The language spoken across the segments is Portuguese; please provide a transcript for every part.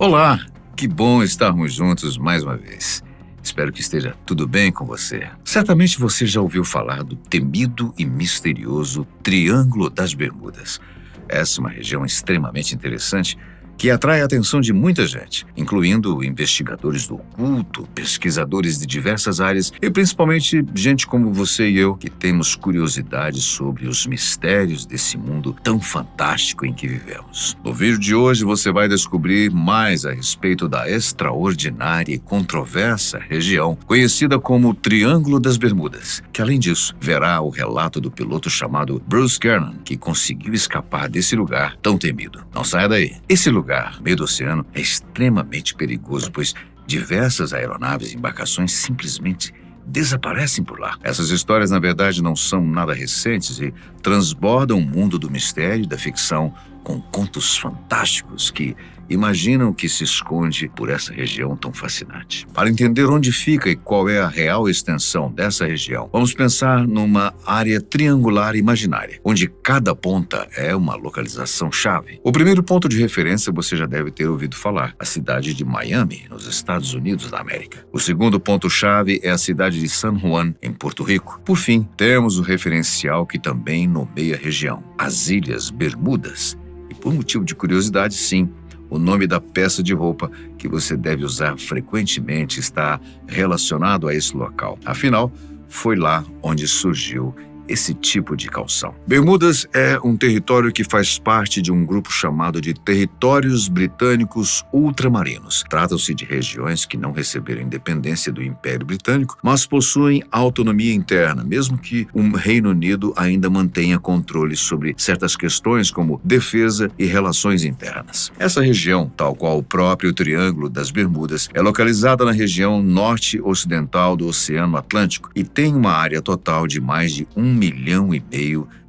Olá, que bom estarmos juntos mais uma vez. Espero que esteja tudo bem com você. Certamente você já ouviu falar do temido e misterioso Triângulo das Bermudas. Essa é uma região extremamente interessante que atrai a atenção de muita gente, incluindo investigadores do oculto, pesquisadores de diversas áreas e principalmente gente como você e eu que temos curiosidade sobre os mistérios desse mundo tão fantástico em que vivemos. No vídeo de hoje você vai descobrir mais a respeito da extraordinária e controversa região conhecida como Triângulo das Bermudas, que além disso verá o relato do piloto chamado Bruce Gernon, que conseguiu escapar desse lugar tão temido. Não saia daí. Esse lugar, meio do oceano, é extremamente perigoso, pois diversas aeronaves e embarcações simplesmente desaparecem por lá. Essas histórias, na verdade, não são nada recentes e transbordam o mundo do mistério e da ficção com contos fantásticos que imaginam o que se esconde por essa região tão fascinante. Para entender onde fica e qual é a real extensão dessa região, vamos pensar numa área triangular imaginária, onde cada ponta é uma localização-chave. O primeiro ponto de referência você já deve ter ouvido falar, a cidade de Miami, nos Estados Unidos da América. O segundo ponto-chave é a cidade de San Juan, em Porto Rico. Por fim, temos o referencial que também nomeia a região, as Ilhas Bermudas. E por motivo de curiosidade, sim, o nome da peça de roupa que você deve usar frequentemente está relacionado a esse local. Afinal, foi lá onde surgiu esse tipo de calção. Bermudas é um território que faz parte de um grupo chamado de Territórios Britânicos Ultramarinos. Tratam-se de regiões que não receberam independência do Império Britânico, mas possuem autonomia interna, mesmo que o Reino Unido ainda mantenha controle sobre certas questões como defesa e relações internas. Essa região, tal qual o próprio Triângulo das Bermudas, é localizada na região norte-ocidental do Oceano Atlântico e tem uma área total de mais de 1,5 milhão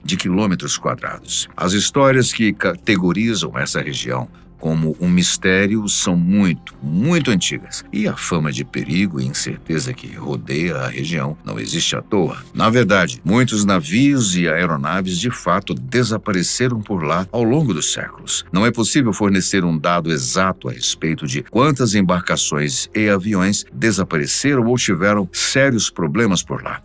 de quilômetros quadrados. As histórias que categorizam essa região como um mistério são muito antigas. E a fama de perigo e incerteza que rodeia a região não existe à toa. Na verdade, muitos navios e aeronaves de fato desapareceram por lá ao longo dos séculos. Não é possível fornecer um dado exato a respeito de quantas embarcações e aviões desapareceram ou tiveram sérios problemas por lá.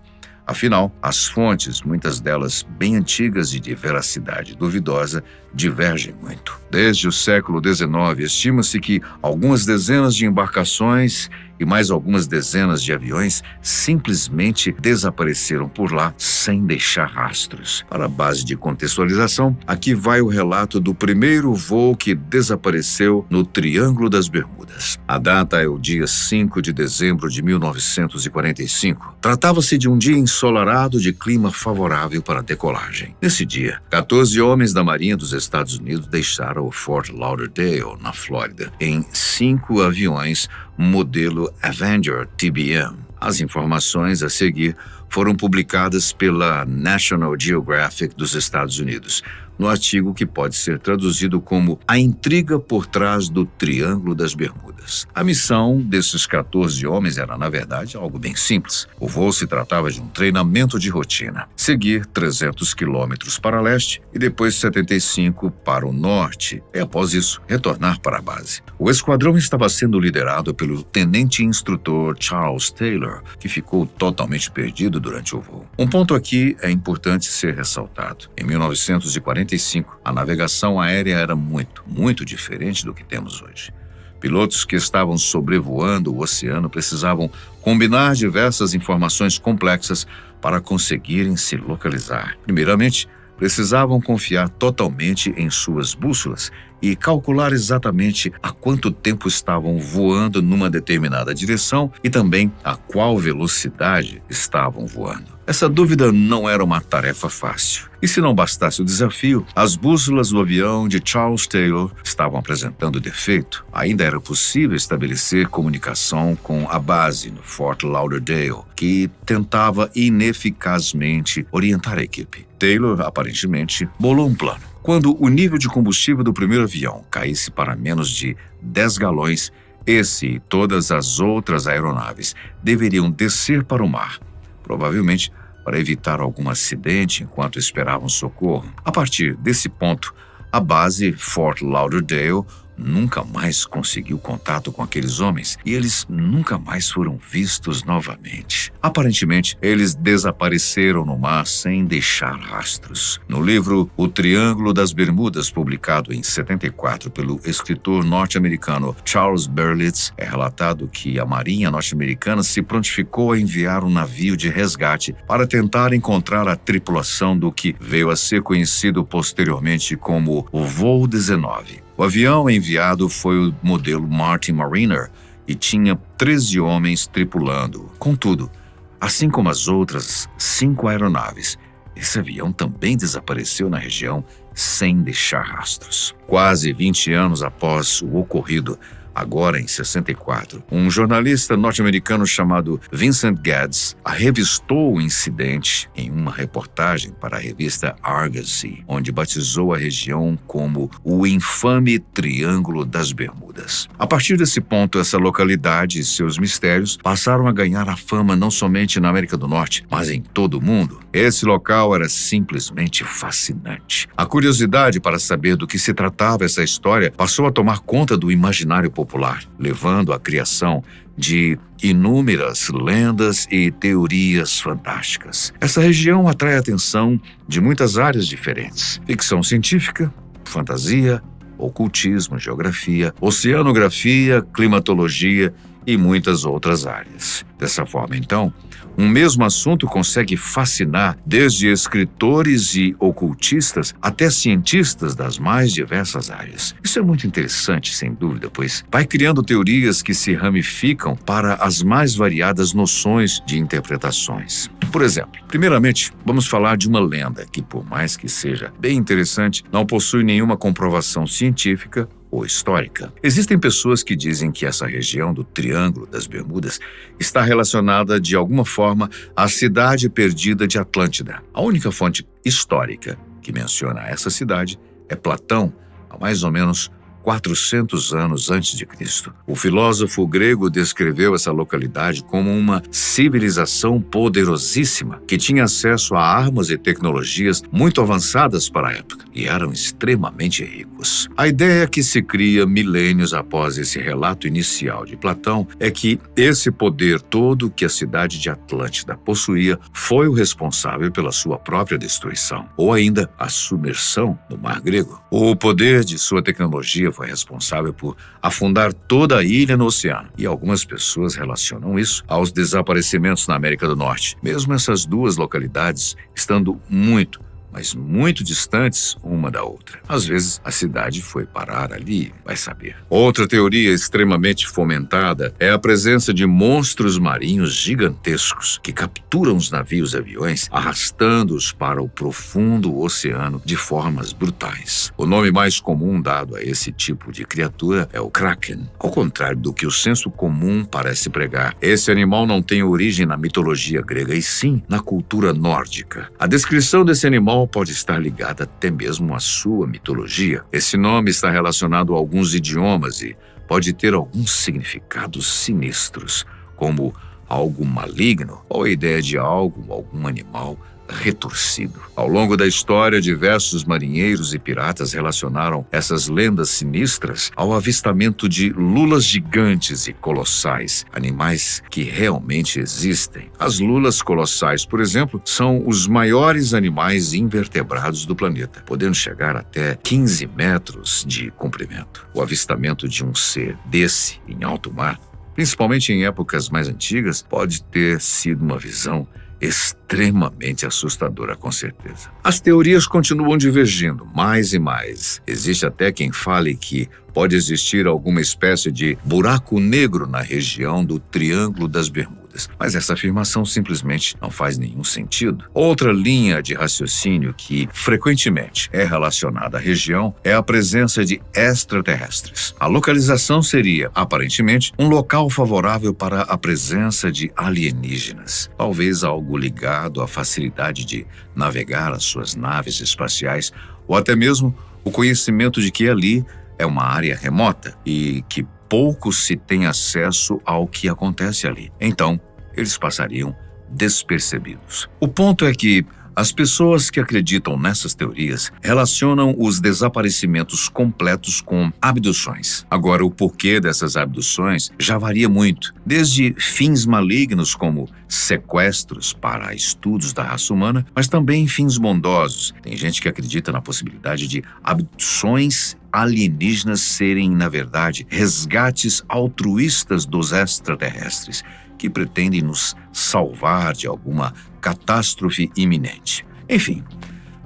Afinal, as fontes, muitas delas bem antigas e de veracidade duvidosa, divergem muito. Desde o século XIX, estima-se que algumas dezenas de embarcações e mais algumas dezenas de aviões simplesmente desapareceram por lá sem deixar rastros. Para a base de contextualização, aqui vai o relato do primeiro voo que desapareceu no Triângulo das Bermudas. A data é o dia 5 de dezembro de 1945. Tratava-se de um dia ensolarado de clima favorável para a decolagem. Nesse dia, 14 homens da Marinha dos Estados Unidos deixaram o Fort Lauderdale, na Flórida, em 5 aviões modelo Avenger TBM. As informações a seguir foram publicadas pela National Geographic dos Estados Unidos, no artigo que pode ser traduzido como A Intriga por Trás do Triângulo das Bermudas. A missão desses 14 homens era, na verdade, algo bem simples. O voo se tratava de um treinamento de rotina. Seguir 300 quilômetros para leste e depois 75 para o norte, e após isso, retornar para a base. O esquadrão estava sendo liderado pelo tenente instrutor Charles Taylor, que ficou totalmente perdido durante o voo. Um ponto aqui é importante ser ressaltado. Em 1945, a navegação aérea era muito diferente do que temos hoje. Pilotos que estavam sobrevoando o oceano precisavam combinar diversas informações complexas para conseguirem se localizar. Primeiramente, precisavam confiar totalmente em suas bússolas e calcular exatamente a quanto tempo estavam voando numa determinada direção e também a qual velocidade estavam voando. Essa dúvida não era uma tarefa fácil. E se não bastasse o desafio, as bússolas do avião de Charles Taylor estavam apresentando defeito. Ainda era possível estabelecer comunicação com a base no Fort Lauderdale, que tentava ineficazmente orientar a equipe. Taylor, aparentemente, bolou um plano. Quando o nível de combustível do primeiro avião caísse para menos de 10 galões, esse e todas as outras aeronaves deveriam descer para o mar, provavelmente para evitar algum acidente enquanto esperavam socorro. A partir desse ponto, a base Fort Lauderdale nunca mais conseguiu contato com aqueles homens e eles nunca mais foram vistos novamente. Aparentemente, eles desapareceram no mar sem deixar rastros. No livro O Triângulo das Bermudas, publicado em 74 pelo escritor norte-americano Charles Berlitz, é relatado que a Marinha norte-americana se prontificou a enviar um navio de resgate para tentar encontrar a tripulação do que veio a ser conhecido posteriormente como o Voo 19. O avião enviado foi o modelo Martin Mariner e tinha 13 homens tripulando. Contudo, assim como as outras 5 aeronaves, esse avião também desapareceu na região sem deixar rastros. Quase 20 anos após o ocorrido, agora em 64, um jornalista norte-americano chamado Vincent Gads revistou o incidente em uma reportagem para a revista Argosy, onde batizou a região como o infame Triângulo das Bermudas. A partir desse ponto, essa localidade e seus mistérios passaram a ganhar a fama não somente na América do Norte, mas em todo o mundo. Esse local era simplesmente fascinante. A curiosidade para saber do que se tratava essa história passou a tomar conta do imaginário popular, levando à criação de inúmeras lendas e teorias fantásticas. Essa região atrai a atenção de muitas áreas diferentes: ficção científica, fantasia, ocultismo, geografia, oceanografia, climatologia e muitas outras áreas. Dessa forma, então, um mesmo assunto consegue fascinar desde escritores e ocultistas até cientistas das mais diversas áreas. Isso é muito interessante, sem dúvida, pois vai criando teorias que se ramificam para as mais variadas noções de interpretações. Por exemplo, primeiramente, vamos falar de uma lenda que, por mais que seja bem interessante, não possui nenhuma comprovação científica ou histórica. Existem pessoas que dizem que essa região do Triângulo das Bermudas está relacionada de alguma forma à cidade perdida de Atlântida. A única fonte histórica que menciona essa cidade é Platão, há mais ou menos 400 anos antes de Cristo. O filósofo grego descreveu essa localidade como uma civilização poderosíssima que tinha acesso a armas e tecnologias muito avançadas para a época e eram extremamente ricos. A ideia que se cria milênios após esse relato inicial de Platão é que esse poder todo que a cidade de Atlântida possuía foi o responsável pela sua própria destruição, ou ainda a submersão no Mar Grego. O poder de sua tecnologia foi responsável por afundar toda a ilha no oceano, e algumas pessoas relacionam isso aos desaparecimentos na América do Norte, mesmo essas duas localidades estando muito, mas muito distantes uma da outra. Às vezes, a cidade foi parar ali, vai saber. Outra teoria extremamente fomentada é a presença de monstros marinhos gigantescos que capturam os navios e aviões, arrastando-os para o profundo oceano de formas brutais. O nome mais comum dado a esse tipo de criatura é o Kraken. Ao contrário do que o senso comum parece pregar, esse animal não tem origem na mitologia grega, e sim na cultura nórdica. A descrição desse animal pode estar ligada até mesmo à sua mitologia. Esse nome está relacionado a alguns idiomas e pode ter alguns significados sinistros, como algo maligno ou a ideia de algo ou algum animal retorcido. Ao longo da história, diversos marinheiros e piratas relacionaram essas lendas sinistras ao avistamento de lulas gigantes e colossais, animais que realmente existem. As lulas colossais, por exemplo, são os maiores animais invertebrados do planeta, podendo chegar até 15 metros de comprimento. O avistamento de um ser desse em alto mar, principalmente em épocas mais antigas, pode ter sido uma visão extremamente assustadora, com certeza. As teorias continuam divergindo mais e mais. Existe até quem fale que pode existir alguma espécie de buraco negro na região do Triângulo das Bermudas, mas essa afirmação simplesmente não faz nenhum sentido. Outra linha de raciocínio que frequentemente é relacionada à região é a presença de extraterrestres. A localização seria, aparentemente, um local favorável para a presença de alienígenas, talvez algo ligado à facilidade de navegar as suas naves espaciais, ou até mesmo o conhecimento de que ali é uma área remota e que pouco se tem acesso ao que acontece ali. Então, eles passariam despercebidos. O ponto é que As pessoas que acreditam nessas teorias relacionam os desaparecimentos completos com abduções. Agora, o porquê dessas abduções já varia muito, desde fins malignos como sequestros para estudos da raça humana, mas também fins bondosos. Tem gente que acredita na possibilidade de abduções alienígenas serem, na verdade, resgates altruístas dos extraterrestres, que pretendem nos salvar de alguma catástrofe iminente. Enfim,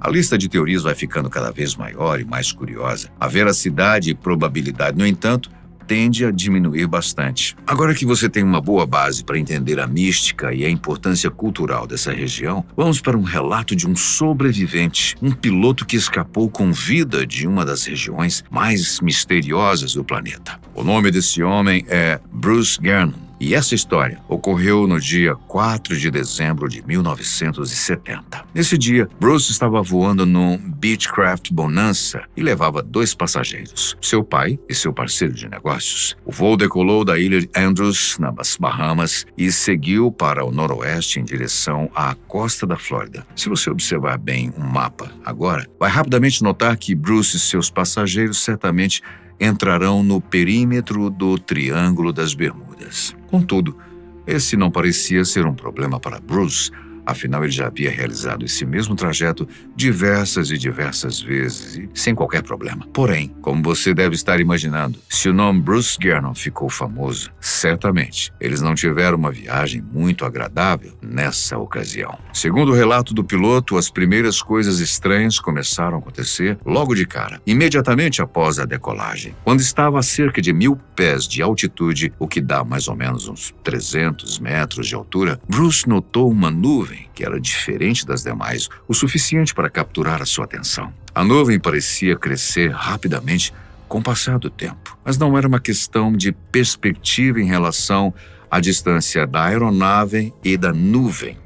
a lista de teorias vai ficando cada vez maior e mais curiosa. A veracidade e probabilidade, no entanto, tende a diminuir bastante. Agora que você tem uma boa base para entender a mística e a importância cultural dessa região, vamos para um relato de um sobrevivente, um piloto que escapou com vida de uma das regiões mais misteriosas do planeta. O nome desse homem é Bruce Gernon. E essa história ocorreu no dia 4 de dezembro de 1970. Nesse dia, Bruce estava voando num Beechcraft Bonanza e levava 2 passageiros, seu pai e seu parceiro de negócios. O voo decolou da ilha de Andrews, nas Bahamas, e seguiu para o noroeste em direção à costa da Flórida. Se você observar bem um mapa agora, vai rapidamente notar que Bruce e seus passageiros certamente entrarão no perímetro do Triângulo das Bermudas. Contudo, esse não parecia ser um problema para Bruce, afinal ele já havia realizado esse mesmo trajeto diversas e diversas vezes e sem qualquer problema. Porém, como você deve estar imaginando, se o nome Bruce Gernon ficou famoso, certamente eles não tiveram uma viagem muito agradável nessa ocasião. Segundo o relato do piloto, as primeiras coisas estranhas começaram a acontecer logo de cara, imediatamente após a decolagem. Quando estava a cerca de 1000 pés de altitude, o que dá mais ou menos uns 300 metros de altura, Bruce notou uma nuvem que era diferente das demais, o suficiente para capturar a sua atenção. A nuvem parecia crescer rapidamente com o passar do tempo, mas não era uma questão de perspectiva em relação à distância da aeronave e da nuvem,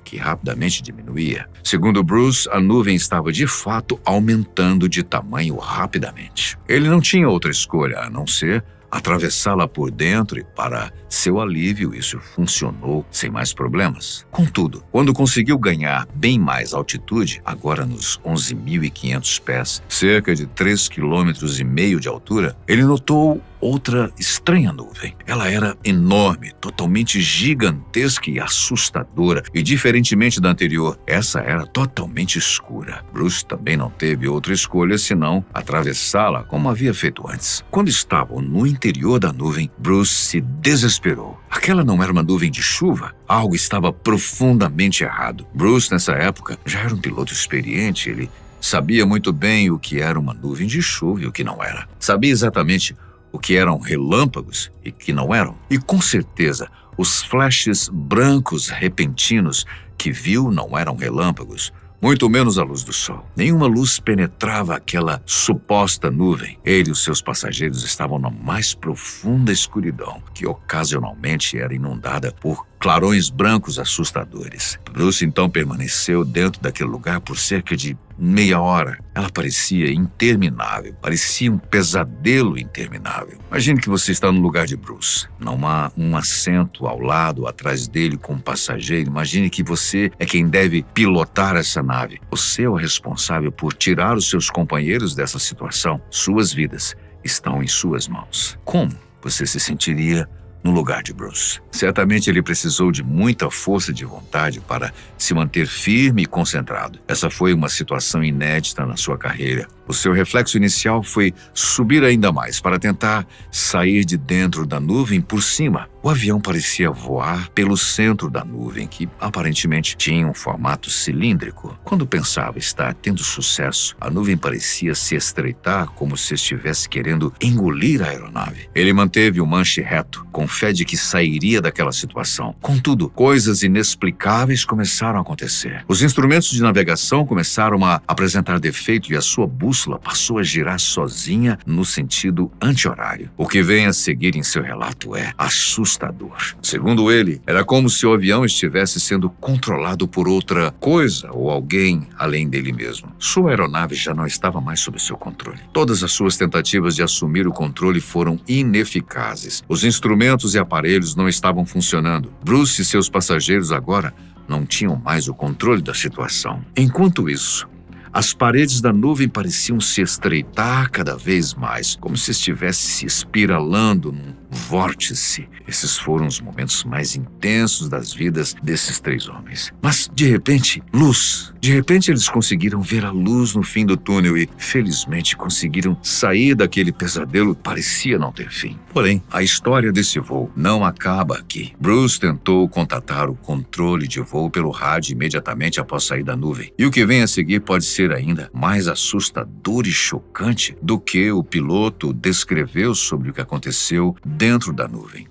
que rapidamente diminuía. Segundo Bruce, a nuvem estava de fato aumentando de tamanho rapidamente. Ele não tinha outra escolha a não ser atravessá-la por dentro e, para seu alívio, isso funcionou sem mais problemas. Contudo, quando conseguiu ganhar bem mais altitude, agora nos 11.500 pés, cerca de 3,5 km de altura, ele notou outra estranha nuvem. Ela era enorme, totalmente gigantesca e assustadora, e diferentemente da anterior, essa era totalmente escura. Bruce também não teve outra escolha senão atravessá-la como havia feito antes. Quando estavam no interior da nuvem, Bruce se desesperou. Aquela não era uma nuvem de chuva. Algo estava profundamente errado. Bruce, nessa época, já era um piloto experiente. Ele sabia muito bem o que era uma nuvem de chuva e o que não era. Sabia exatamente o que eram relâmpagos e que não eram. E com certeza, os flashes brancos repentinos que viu não eram relâmpagos, muito menos a luz do sol. Nenhuma luz penetrava aquela suposta nuvem. Ele e os seus passageiros estavam na mais profunda escuridão, que ocasionalmente era inundada por clarões brancos assustadores. Bruce então permaneceu dentro daquele lugar por cerca de meia hora. Ela parecia interminável, parecia um pesadelo interminável. Imagine que você está no lugar de Bruce. Não há um assento ao lado, atrás dele com um passageiro. Imagine que você é quem deve pilotar essa nave. Você é o responsável por tirar os seus companheiros dessa situação. Suas vidas estão em suas mãos. Como você se sentiria no lugar de Bruce? Certamente ele precisou de muita força de vontade para se manter firme e concentrado. Essa foi uma situação inédita na sua carreira. O seu reflexo inicial foi subir ainda mais para tentar sair de dentro da nuvem por cima. O avião parecia voar pelo centro da nuvem, que aparentemente tinha um formato cilíndrico. Quando pensava estar tendo sucesso, a nuvem parecia se estreitar como se estivesse querendo engolir a aeronave. Ele manteve o manche reto, com fé de que sairia daquela situação. Contudo, coisas inexplicáveis começaram a acontecer. Os instrumentos de navegação começaram a apresentar defeito e a sua bússola passou a girar sozinha no sentido anti-horário. O que vem a seguir em seu relato é assustador. Segundo ele, era como se o avião estivesse sendo controlado por outra coisa ou alguém além dele mesmo. Sua aeronave já não estava mais sob seu controle. Todas as suas tentativas de assumir o controle foram ineficazes. Os instrumentos e aparelhos não estavam funcionando. Bruce e seus passageiros agora não tinham mais o controle da situação. Enquanto isso, as paredes da nuvem pareciam se estreitar cada vez mais, como se estivesse se espiralando num vórtice. Esses foram os momentos mais intensos das vidas desses 3 homens. Mas, de repente, luz. De repente, eles conseguiram ver a luz no fim do túnel e, felizmente, conseguiram sair daquele pesadelo que parecia não ter fim. Porém, a história desse voo não acaba aqui. Bruce tentou contatar o controle de voo pelo rádio imediatamente após sair da nuvem. E o que vem a seguir pode ser ainda mais assustador e chocante do que o piloto descreveu sobre o que aconteceu dentro da nuvem.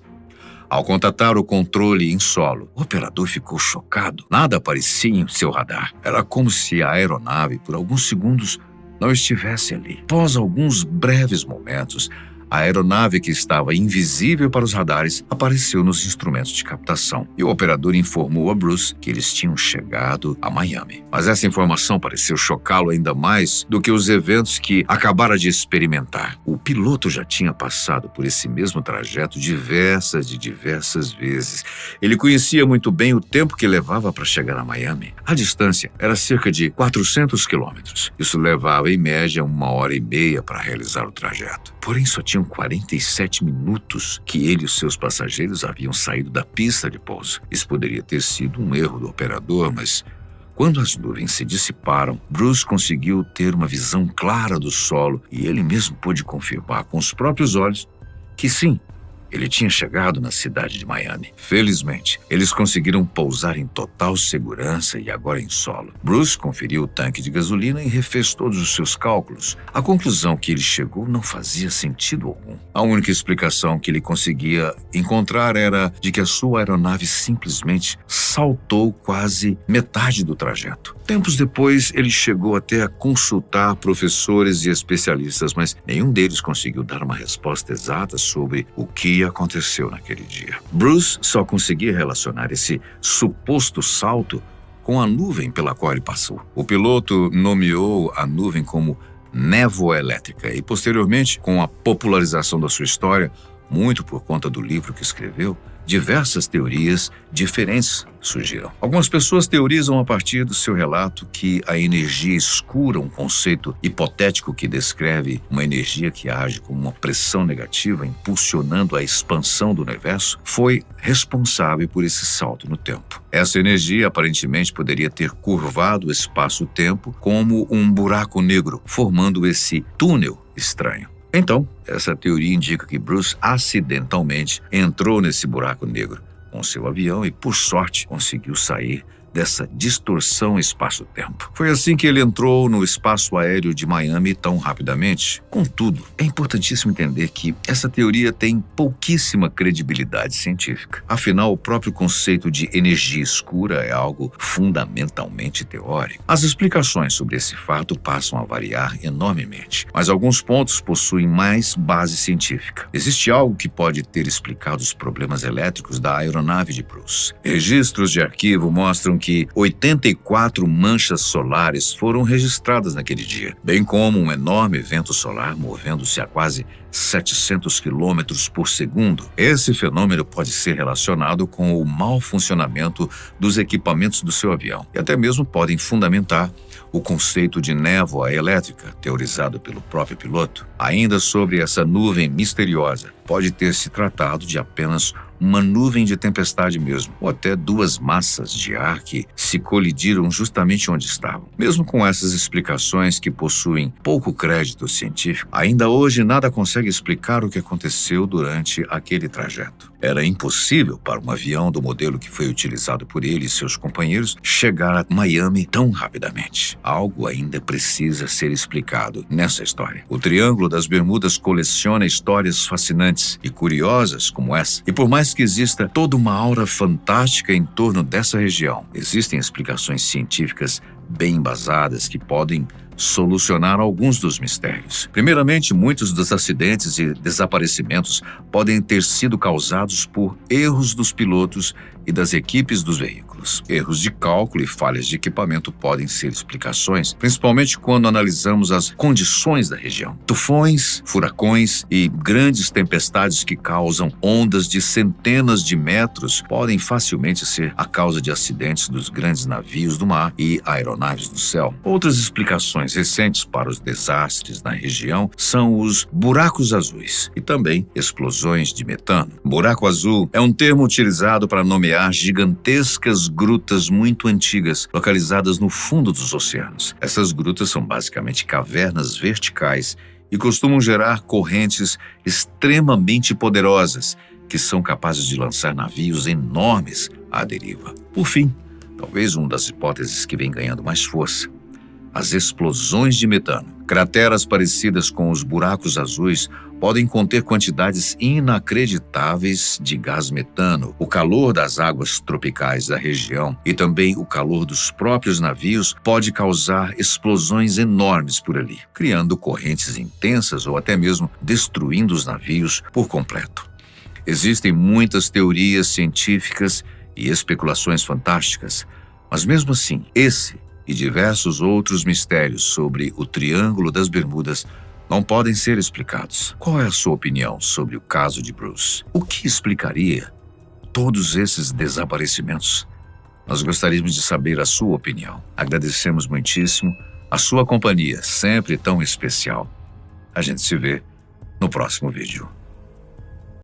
Ao contatar o controle em solo, o operador ficou chocado. Nada aparecia em seu radar. Era como se a aeronave, por alguns segundos, não estivesse ali. Após alguns breves momentos, a aeronave que estava invisível para os radares apareceu nos instrumentos de captação e o operador informou a Bruce que eles tinham chegado a Miami. Mas essa informação pareceu chocá-lo ainda mais do que os eventos que acabara de experimentar. O piloto já tinha passado por esse mesmo trajeto diversas vezes. Ele conhecia muito bem o tempo que levava para chegar a Miami. A distância era cerca de 400 quilômetros. Isso levava, em média, 1h30 para realizar o trajeto. Porém, só tinham 47 minutos que ele e os seus passageiros haviam saído da pista de pouso. Isso poderia ter sido um erro do operador, mas quando as nuvens se dissiparam, Bruce conseguiu ter uma visão clara do solo e ele mesmo pôde confirmar com os próprios olhos que sim, ele tinha chegado na cidade de Miami. Felizmente, eles conseguiram pousar em total segurança e agora em solo. Bruce conferiu o tanque de gasolina e refez todos os seus cálculos. A conclusão que ele chegou não fazia sentido algum. A única explicação que ele conseguia encontrar era de que a sua aeronave simplesmente saltou quase metade do trajeto. Tempos depois, ele chegou até a consultar professores e especialistas, mas nenhum deles conseguiu dar uma resposta exata sobre o que aconteceu naquele dia. Bruce só conseguia relacionar esse suposto salto com a nuvem pela qual ele passou. O piloto nomeou a nuvem como névoa elétrica e, posteriormente, com a popularização da sua história, muito por conta do livro que escreveu, diversas teorias diferentes surgiram. Algumas pessoas teorizam a partir do seu relato que a energia escura, um conceito hipotético que descreve uma energia que age como uma pressão negativa impulsionando a expansão do universo, foi responsável por esse salto no tempo. Essa energia aparentemente poderia ter curvado o espaço-tempo como um buraco negro, formando esse túnel estranho. Então, essa teoria indica que Bruce acidentalmente entrou nesse buraco negro com seu avião e, por sorte, conseguiu sair dessa distorção espaço-tempo. Foi assim que ele entrou no espaço aéreo de Miami tão rapidamente. Contudo, é importantíssimo entender que essa teoria tem pouquíssima credibilidade científica. Afinal, o próprio conceito de energia escura é algo fundamentalmente teórico. As explicações sobre esse fato passam a variar enormemente, mas alguns pontos possuem mais base científica. Existe algo que pode ter explicado os problemas elétricos da aeronave de Bruce. Registros de arquivo mostram que 84 manchas solares foram registradas naquele dia, bem como um enorme vento solar movendo-se a quase 700 quilômetros por segundo. Esse fenômeno pode ser relacionado com o mau funcionamento dos equipamentos do seu avião e até mesmo podem fundamentar o conceito de névoa elétrica, teorizado pelo próprio piloto. Ainda sobre essa nuvem misteriosa, pode ter se tratado de apenas uma nuvem de tempestade mesmo, ou até 2 massas de ar que se colidiram justamente onde estavam. Mesmo com essas explicações que possuem pouco crédito científico, ainda hoje nada consegue explicar o que aconteceu durante aquele trajeto. Era impossível para um avião do modelo que foi utilizado por ele e seus companheiros chegar a Miami tão rapidamente. Algo ainda precisa ser explicado nessa história. O Triângulo das Bermudas coleciona histórias fascinantes e curiosas como essa, e por mais que exista toda uma aura fantástica em torno dessa região, existem explicações científicas bem embasadas que podem solucionar alguns dos mistérios. Primeiramente, muitos dos acidentes e desaparecimentos podem ter sido causados por erros dos pilotos e das equipes dos veículos. motivos. Erros de cálculo e falhas de equipamento podem ser explicações, principalmente quando analisamos as condições da região. Tufões, furacões e grandes tempestades que causam ondas de centenas de metros podem facilmente ser a causa de acidentes dos grandes navios do mar e aeronaves no céu. Outras explicações recentes para os desastres na região são os buracos azuis e também explosões de metano. Buraco azul é um termo utilizado para nomear gigantescas grutas muito antigas localizadas no fundo dos oceanos. Essas grutas são basicamente cavernas verticais e costumam gerar correntes extremamente poderosas que são capazes de lançar navios enormes à deriva. Por fim, talvez uma das hipóteses que vem ganhando mais força: as explosões de metano. Crateras parecidas com os buracos azuis podem conter quantidades inacreditáveis de gás metano. O calor das águas tropicais da região e também o calor dos próprios navios pode causar explosões enormes por ali, criando correntes intensas ou até mesmo destruindo os navios por completo. Existem muitas teorias científicas e especulações fantásticas, mas mesmo assim, esse e diversos outros mistérios sobre o Triângulo das Bermudas não podem ser explicados. Qual é a sua opinião sobre o caso de Bruce? O que explicaria todos esses desaparecimentos? Nós gostaríamos de saber a sua opinião. Agradecemos muitíssimo a sua companhia, sempre tão especial. A gente se vê no próximo vídeo.